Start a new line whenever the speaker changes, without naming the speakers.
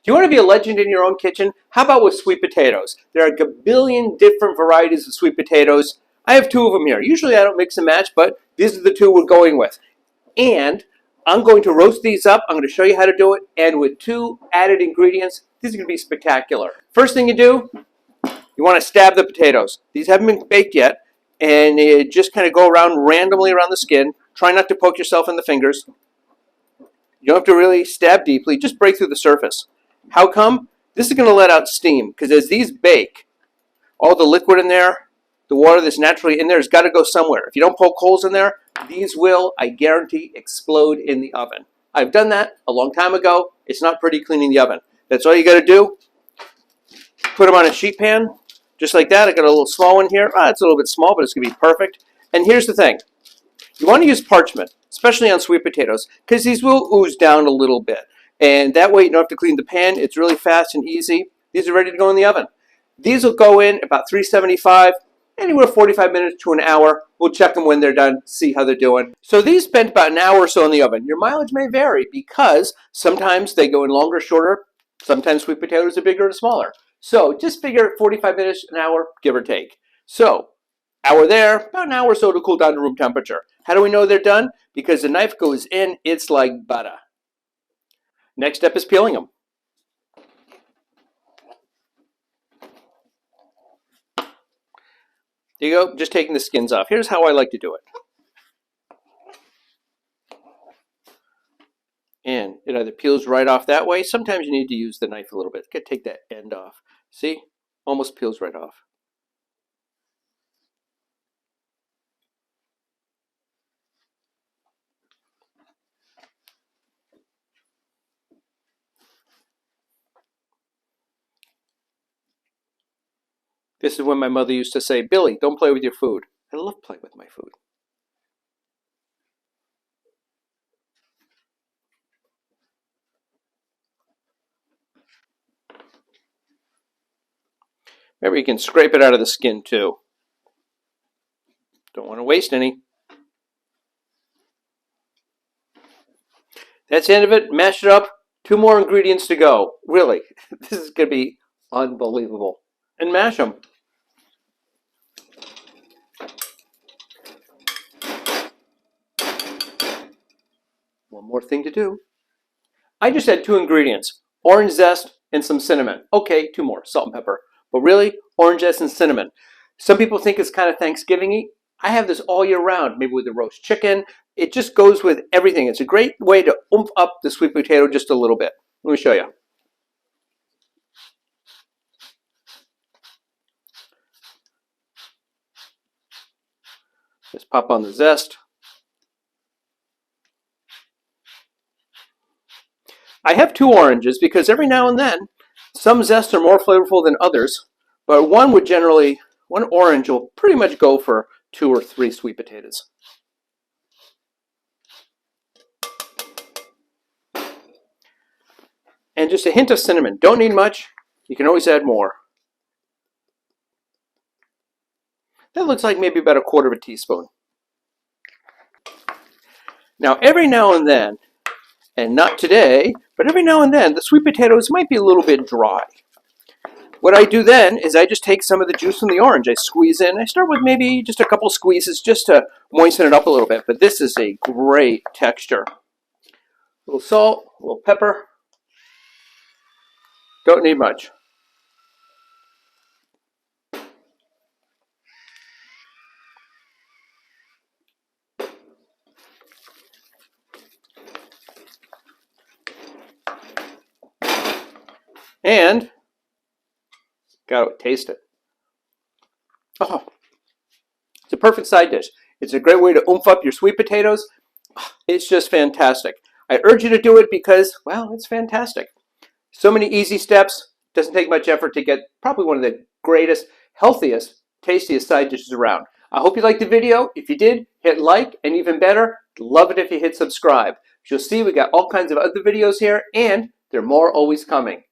Do you want to be a legend in your own kitchen? How about with sweet potatoes? There are a billion different varieties of sweet potatoes. I have two of them here. Usually I don't mix and match, but these are the two we're going with. And I'm going to roast these up. I'm going to show you how to do it. And with two added ingredients, this is going to be spectacular. First thing you do, you want to stab the potatoes. These haven't been baked yet. And you just kind of go around randomly around the skin. Try not to poke yourself in the fingers. You don't have to really stab deeply. Just break through the surface. How come? This is going to let out steam, because as these bake, all the liquid in there, the water that's naturally in there has got to go somewhere. If you don't poke holes in there, these will, I guarantee, explode in the oven. I've done that a long time ago. It's not pretty cleaning the oven. That's all you got to do. Put them on a sheet pan, just like that. I got a little small one here. It's a little bit small, but it's going to be perfect. And here's the thing. You want to use parchment, especially on sweet potatoes, because these will ooze down a little bit. And that way you don't have to clean the pan. It's really fast and easy. These are ready to go in the oven. These will go in about 375, anywhere 45 minutes to an hour. We'll check them when they're done, see how they're doing. So these spent about an hour or so in the oven. Your mileage may vary because sometimes they go in longer, shorter. Sometimes sweet potatoes are bigger or smaller. So just figure 45 minutes, an hour, give or take. So hour there, about an hour or so to cool down to room temperature. How do we know they're done? Because the knife goes in, it's like butter. Next step is peeling them. There you go, just taking the skins off. Here's how I like to do it. And it either peels right off that way. Sometimes you need to use the knife a little bit. Take that end off. See? Almost peels right off. This is when my mother used to say, Billy, don't play with your food. I love playing with my food. Remember, you can scrape it out of the skin too. Don't want to waste any. That's the end of it. Mash it up. 2 more ingredients to go. Really, this is going to be unbelievable. And mash them. One more thing to do. I just had 2 ingredients. Orange zest and some cinnamon. Okay, 2 more. Salt and pepper. But really, orange zest and cinnamon. Some people think it's kind of Thanksgiving-y. I have this all year round, maybe with the roast chicken. It just goes with everything. It's a great way to oomph up the sweet potato just a little bit. Let me show you. Just pop on the zest. I have 2 oranges because every now and then, some zests are more flavorful than others, but one orange will pretty much go for 2 or 3 sweet potatoes. And just a hint of cinnamon. Don't need much. You can always add more. That looks like maybe about 1/4 teaspoon. Now, every now and then, and not today, but every now and then, the sweet potatoes might be a little bit dry. What I do then is I just take some of the juice from the orange. I squeeze in. I start with maybe just a couple squeezes just to moisten it up a little bit. But this is a great texture. A little salt, a little pepper. Don't need much. And gotta taste it. Oh, it's a perfect side dish. It's a great way to oomph up your sweet potatoes. It's just fantastic. I urge you to do it because, well, it's fantastic. So many easy steps. Doesn't take much effort to get probably one of the greatest, healthiest, tastiest side dishes around. I hope you liked the video. If you did, hit like, and even better, love it if you hit subscribe. You'll see we got all kinds of other videos here, and there are more always coming.